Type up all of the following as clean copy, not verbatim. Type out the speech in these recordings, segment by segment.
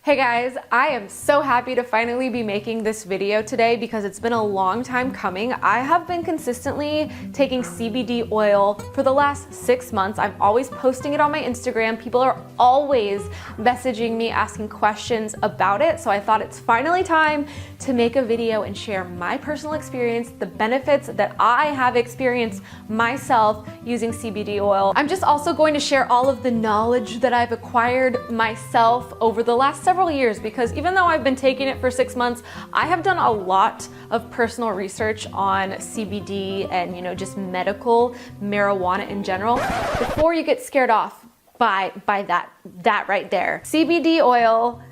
Hey guys, I am so happy to finally be making this video today because it's been a long time coming. I have been consistently taking CBD oil for the last 6 months. I'm always posting it on my Instagram. People are always messaging me asking questions about it. So I thought it's finally time to make a video and share my personal experience, the benefits that I have experienced myself using CBD oil. I'm just also going to share all of the knowledge that I've acquired myself over the last several years, because even though I've been taking it for 6 months, I have done a lot of personal research on CBD and just medical marijuana in general. Before you get scared off by that right there, CBD oil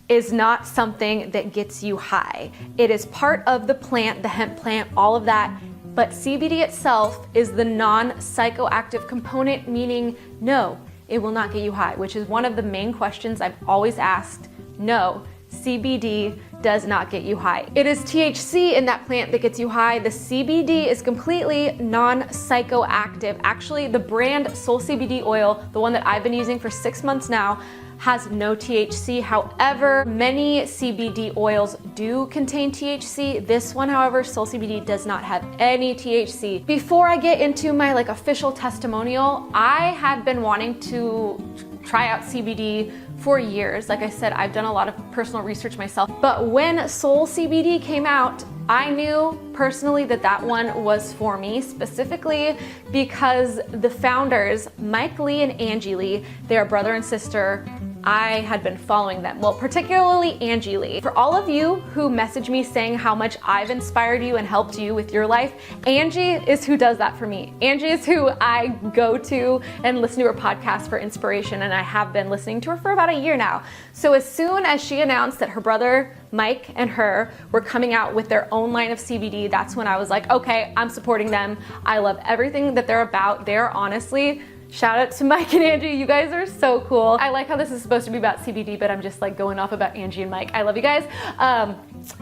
is not something that gets you high. It is part of the plant, the hemp plant, all of that. But CBD itself is the non-psychoactive component, meaning no, it will not get you high, which is one of the main questions I've always asked. No, CBD does not get you high. It is THC in that plant that gets you high. The CBD is completely non-psychoactive. Actually, the brand Soul CBD oil, the one that I've been using for 6 months now, has no THC. However, many CBD oils do contain THC. This one, however, Soul CBD, does not have any THC. Before I get into my official testimonial, I had been wanting to try out CBD for years. Like I said, I've done a lot of personal research myself. But when Soul CBD came out, I knew personally that one was for me, specifically because the founders, Mike Lee and Angie Lee, they are brother and sister. I had been following them. Well, particularly Angie Lee. For all of you who message me saying how much I've inspired you and helped you with your life, Angie is who does that for me. Angie is who I go to and listen to her podcast for inspiration, and I have been listening to her for about a year now. So as soon as she announced that her brother Mike and her were coming out with their own line of CBD, that's when I was like, okay, I'm supporting them. I love everything that they're about. They're honestly, shout out to Mike and Angie, you guys are so cool. I like how this is supposed to be about CBD, but I'm just going off about Angie and Mike. I love you guys.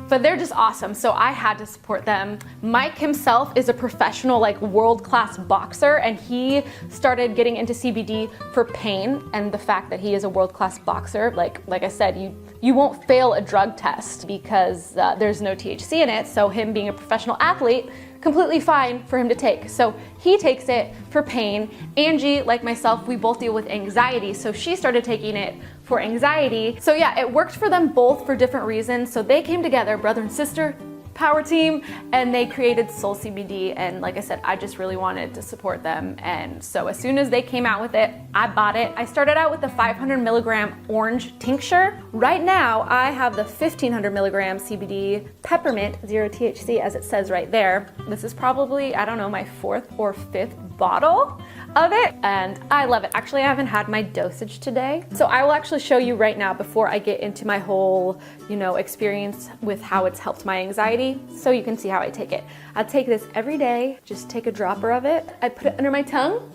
But they're just awesome, so I had to support them. Mike himself is a professional, world-class boxer, and he started getting into CBD for pain, and the fact that he is a world-class boxer, like I said, you won't fail a drug test because there's no THC in it, so him being a professional athlete, completely fine for him to take. So he takes it for pain. Angie, like myself, we both deal with anxiety, so she started taking it for anxiety. So yeah, it worked for them both for different reasons. So they came together, brother and sister, power team, and they created Soul CBD. And like I said, I just really wanted to support them. And so as soon as they came out with it, I bought it. I started out with the 500 milligram orange tincture. Right now, I have the 1500 milligram CBD peppermint, 0 THC, as it says right there. This is probably, I don't know, my 4th or 5th bottle of it, and I love it. Actually, I haven't had my dosage today, so I will actually show you right now before I get into my whole, experience with how it's helped my anxiety, so you can see how I take it. I take this every day, just take a dropper of it. I put it under my tongue.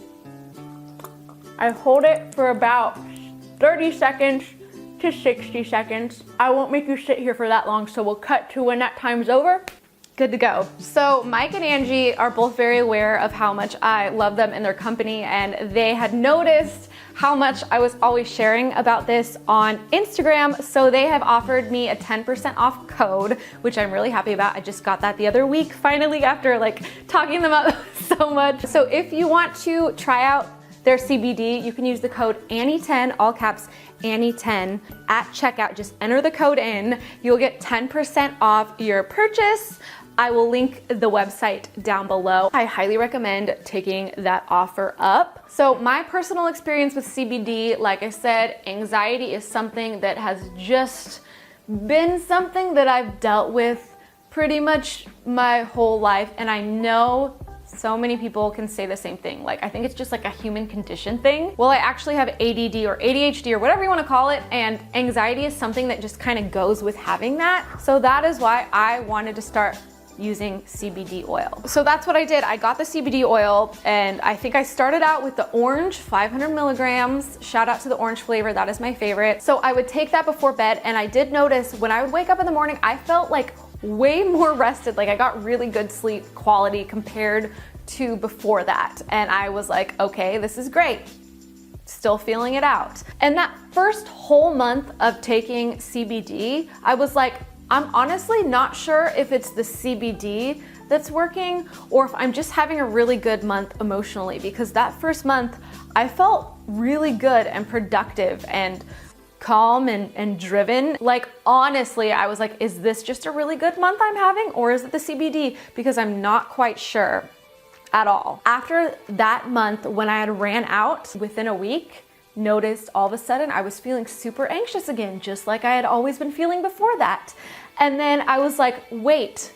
I hold it for about 30 seconds to 60 seconds. I won't make you sit here for that long, so we'll cut to when that time's over. Good to go. So Mike and Angie are both very aware of how much I love them and their company, and they had noticed how much I was always sharing about this on Instagram, so they have offered me a 10% off code, which I'm really happy about. I just got that the other week, finally, after talking them up so much. So if you want to try out their CBD, you can use the code Annie10, all caps, Annie10 at checkout. Just enter the code in. You'll get 10% off your purchase. I will link the website down below. I highly recommend taking that offer up. So my personal experience with CBD, like I said, anxiety is something that has just been something that I've dealt with pretty much my whole life, and I know so many people can say the same thing. I think it's just a human condition thing. Well, I actually have ADD or ADHD or whatever you want to call it, and anxiety is something that just kind of goes with having that. So that is why I wanted to start using CBD oil. So that's what I did. I got the CBD oil, and I think I started out with the orange 500 milligrams. Shout out to the orange flavor, that is my favorite. So I would take that before bed, and I did notice when I would wake up in the morning, I felt way more rested. I got really good sleep quality compared to before that. And I was like, okay, this is great. still feeling it out. And that first whole month of taking CBD, I was like, I'm honestly not sure if it's the CBD that's working or if I'm just having a really good month emotionally, because that first month I felt really good and productive and calm and driven. Like, honestly, I was like, is this just a really good month I'm having, or is it the CBD? Because I'm not quite sure at all. After that month, when I had ran out within a week, noticed all of a sudden I was feeling super anxious again, just like I had always been feeling before that. And then I was like, wait,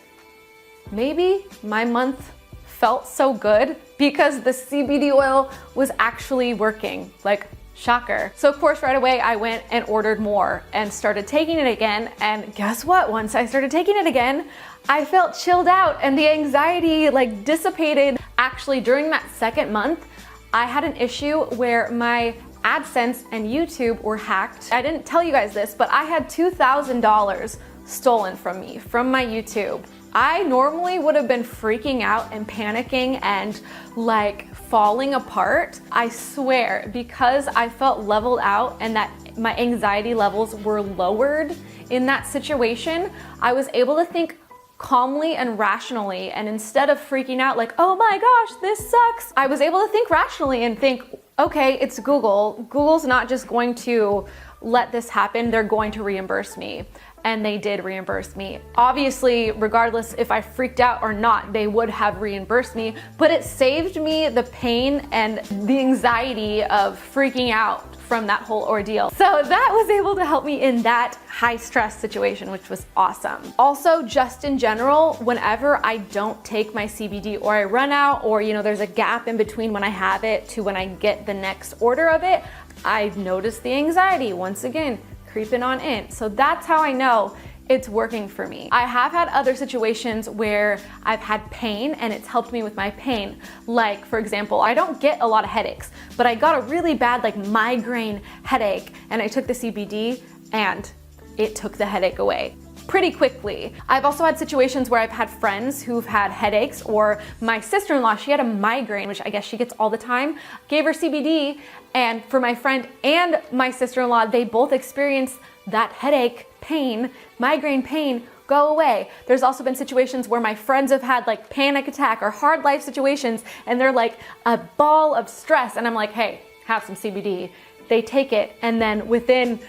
maybe my month felt so good because the CBD oil was actually working. Like, shocker. So of course, right away I went and ordered more and started taking it again. And guess what? Once I started taking it again, I felt chilled out and the anxiety like dissipated. Actually, during that second month, I had an issue where my AdSense and YouTube were hacked. I didn't tell you guys this, but I had $2,000 stolen from me, from my YouTube. I normally would have been freaking out and panicking and like falling apart. I swear, because I felt leveled out and that my anxiety levels were lowered in that situation, I was able to think calmly and rationally. And instead of freaking out like, oh my gosh, this sucks, I was able to think rationally and think, okay, it's Google. Google's not just going to let this happen, they're going to reimburse me. And they did reimburse me. Obviously, regardless if I freaked out or not, they would have reimbursed me, but it saved me the pain and the anxiety of freaking out from that whole ordeal. So that was able to help me in that high stress situation, which was awesome. Also, just in general, whenever I don't take my CBD or I run out, or there's a gap in between when I have it to when I get the next order of it, I notice the anxiety once again creeping on in. So that's how I know it's working for me. I have had other situations where I've had pain and it's helped me with my pain. Like, for example, I don't get a lot of headaches, but I got a really bad like migraine headache and I took the CBD and it took the headache away pretty quickly. I've also had situations where I've had friends who've had headaches, or my sister-in-law, she had a migraine, which I guess she gets all the time, gave her CBD, and for my friend and my sister-in-law, they both experienced that headache pain, migraine pain, go away. There's also been situations where my friends have had like panic attack or hard life situations and they're like a ball of stress and I'm like, hey, have some CBD. They take it and then within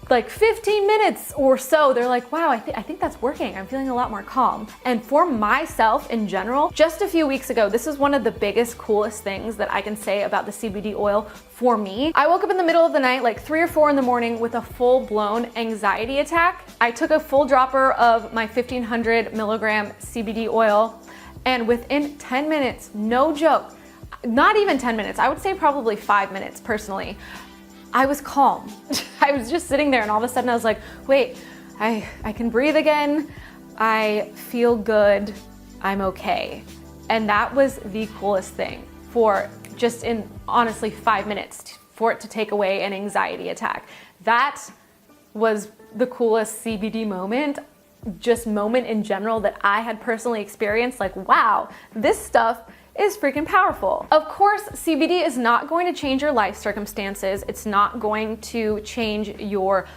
like 15 minutes or so, they're like, wow, I think that's working. I'm feeling a lot more calm. And for myself in general, just a few weeks ago, this is one of the biggest, coolest things that I can say about the CBD oil for me. I woke up in the middle of the night, like 3 or 4 in the morning with a full-blown anxiety attack. I took a full dropper of my 1500 milligram CBD oil, and within 10 minutes, no joke, not even 10 minutes, I would say probably 5 minutes personally, I was calm. I was just sitting there and all of a sudden I was like, wait, I can breathe again. I feel good. I'm okay. And that was the coolest thing, for just in honestly 5 minutes for it to take away an anxiety attack. That was the coolest CBD moment, just moment in general that I had personally experienced. Like, wow, this stuff is freaking powerful. Of course, CBD is not going to change your life circumstances. It's not going to change your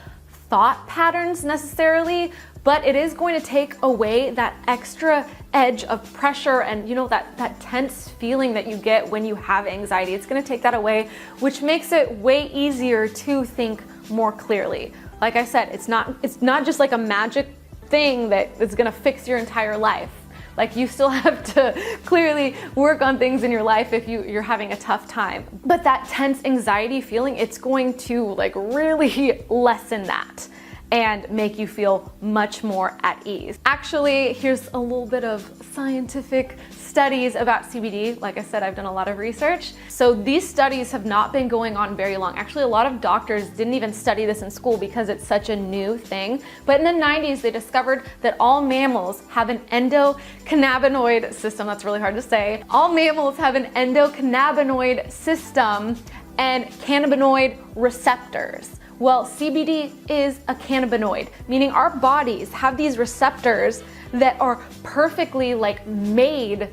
thought patterns necessarily, but it is going to take away that extra edge of pressure and that tense feeling that you get when you have anxiety. It's gonna take that away, which makes it way easier to think more clearly. Like I said, it's not just like a magic thing that is gonna fix your entire life. Like, you still have to clearly work on things in your life if you're having a tough time. But that tense anxiety feeling, it's going to like really lessen that and make you feel much more at ease. Actually, here's a little bit of scientific studies about CBD. Like I said, I've done a lot of research. So these studies have not been going on very long. Actually, a lot of doctors didn't even study this in school because it's such a new thing. But in the 90s, they discovered that all mammals have an endocannabinoid system. That's really hard to say. All mammals have an endocannabinoid system and cannabinoid receptors. Well, CBD is a cannabinoid, meaning our bodies have these receptors that are perfectly like made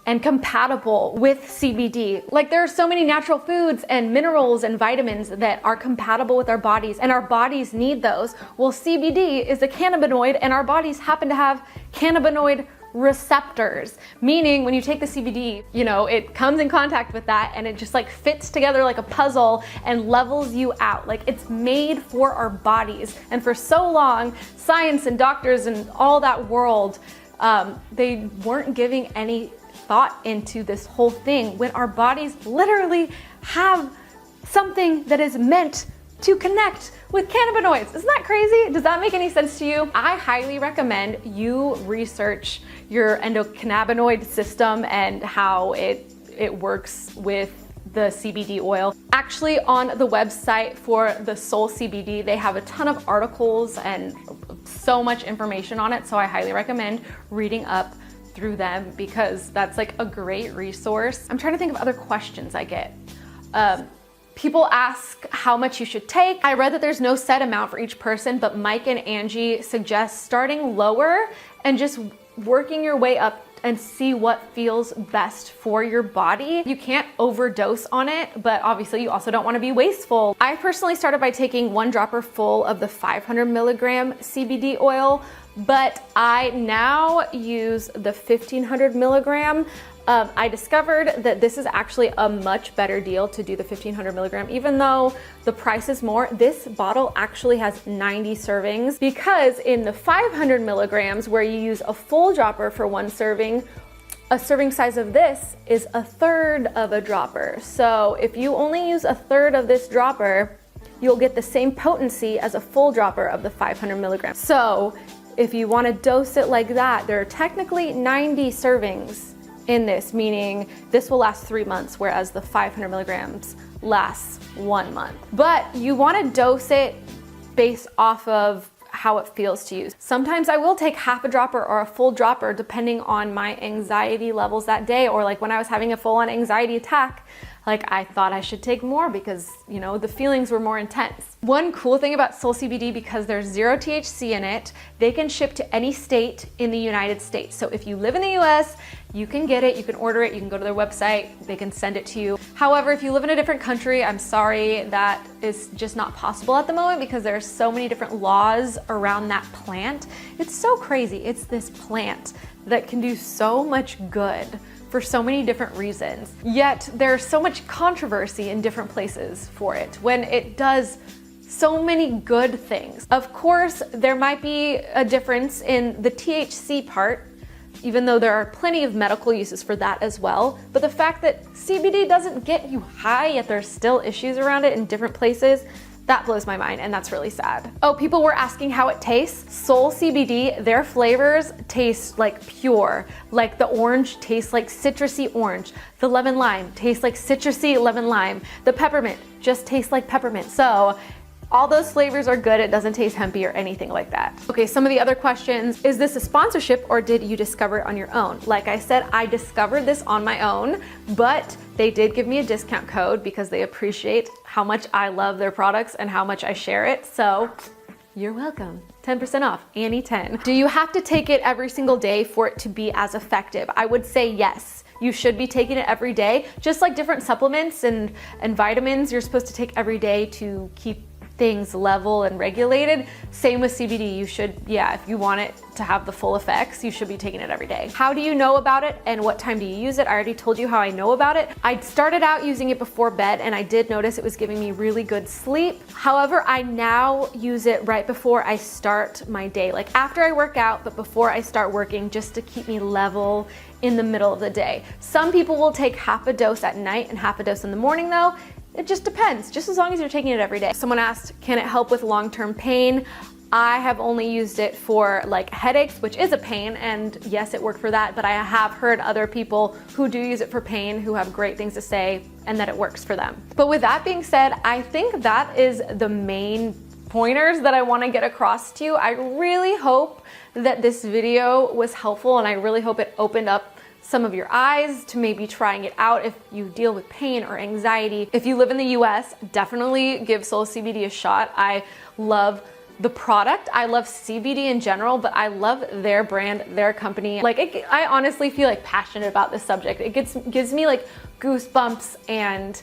and compatible with CBD. Like, there are so many natural foods and minerals and vitamins that are compatible with our bodies, and our bodies need those. Well, CBD is a cannabinoid, and our bodies happen to have cannabinoid receptors, meaning when you take the CBD, you know, it comes in contact with that and it just like fits together like a puzzle and levels you out. Like, it's made for our bodies. And for so long, science and doctors and all that world, they weren't giving any thought into this whole thing when our bodies literally have something that is meant to connect with cannabinoids. Isn't that crazy? Does that make any sense to you? I highly recommend you research your endocannabinoid system and how it works with the CBD oil. Actually, on the website for the Soul CBD, they have a ton of articles and so much information on it. So I highly recommend reading up through them because that's like a great resource. I'm trying to think of other questions I get. People ask how much you should take. I read that there's no set amount for each person, but Mike and Angie suggest starting lower and just working your way up and see what feels best for your body. You can't overdose on it, but obviously you also don't want to be wasteful. I personally started by taking 1 dropper full of the 500 milligram CBD oil, but I now use the 1500 milligram. I discovered that this is actually a much better deal to do the 1500 milligram. Even though the price is more, this bottle actually has 90 servings, because in the 500 milligrams where you use a full dropper for 1 serving, a serving size of this is 1/3 of a dropper. So if you only use 1/3 of this dropper, you'll get the same potency as a full dropper of the 500 milligrams. So if you want to dose it like that, there are technically 90 servings in this, meaning this will last 3 months, whereas the 500 milligrams lasts 1 month. But you want to dose it based off of how it feels to you. Sometimes I will take half a dropper or a full dropper depending on my anxiety levels that day, or like when I was having a full-on anxiety attack, like I thought I should take more because, you know, the feelings were more intense. One cool thing about Soul CBD, because there's 0 THC in it, they can ship to any state in the United States. So if you live in the US, you can get it, you can order it, you can go to their website, they can send it to you. However, if you live in a different country, I'm sorry, that is just not possible at the moment because there are so many different laws around that plant. It's so crazy. It's this plant that can do so much good for so many different reasons. Yet there's so much controversy in different places for it when it does so many good things. Of course, there might be a difference in the THC part, even though there are plenty of medical uses for that as well. But the fact that CBD doesn't get you high, yet there's still issues around it in different places, that blows my mind, and that's really sad. Oh, people were asking how it tastes. Soul CBD, their flavors taste like pure. Like the orange tastes like citrusy orange. The lemon lime tastes like citrusy lemon lime. The peppermint just tastes like peppermint. So all those flavors are good. It doesn't taste hempy or anything like that. Okay, some of the other questions. Is this a sponsorship or did you discover it on your own? Like I said, I discovered this on my own, but they did give me a discount code because they appreciate how much I love their products and how much I share it. So you're welcome. 10% off, Annie 10. Do you have to take it every single day for it to be as effective? I would say yes. You should be taking it every day, just like different supplements and vitamins you're supposed to take every day to keep things level and regulated. Same with CBD. You should, if you want it to have the full effects, you should be taking it every day. How do you know about it and what time do you use it? I already told you how I know about it. I started out using it before bed and I did notice it was giving me really good sleep. However, I now use it right before I start my day, like after I work out, but before I start working, just to keep me level in the middle of the day. Some people will take half a dose at night and half a dose in the morning though. It just depends, just as long as you're taking it every day. Someone asked, can it help with long-term pain? I have only used it for like headaches, which is a pain, and yes, it worked for that, but I have heard other people who do use it for pain who have great things to say and that it works for them. But with that being said, I think that is the main pointers that I want to get across to you. I really hope that this video was helpful and I really hope it opened up some of your eyes to maybe trying it out if you deal with pain or anxiety. If you live in the US, definitely give Soul CBD a shot. I love the product. I love CBD in general, but I love their brand, their company. Like, I honestly feel like passionate about this subject. It gives me like goosebumps and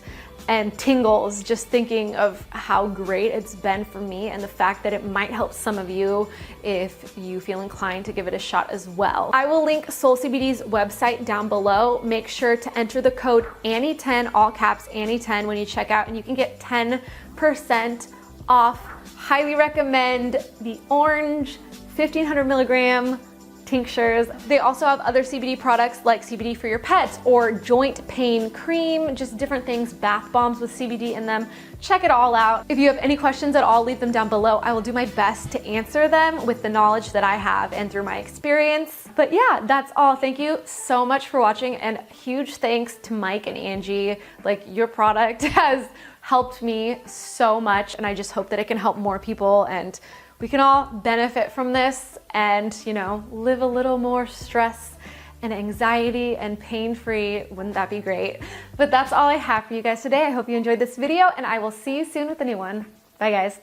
tingles just thinking of how great it's been for me, and the fact that it might help some of you if you feel inclined to give it a shot as well. I will link Soul CBD's website down below. Make sure to enter the code Annie10, all caps Annie10, when you check out, and you can get 10% off. Highly recommend the orange 1500 milligram tinctures. They also have other CBD products like CBD for your pets or joint pain cream, just different things, bath bombs with CBD in them. Check it all out. If you have any questions at all, leave them down below. I will do my best to answer them with the knowledge that I have and through my experience. But yeah, that's all. Thank you so much for watching, and huge thanks to Mike and Angie. Like, your product has helped me so much, and I just hope that it can help more people and we can all benefit from this and, you know, live a little more stress and anxiety and pain-free. Wouldn't that be great? But that's all I have for you guys today. I hope you enjoyed this video, and I will see you soon with a new one. Bye, guys.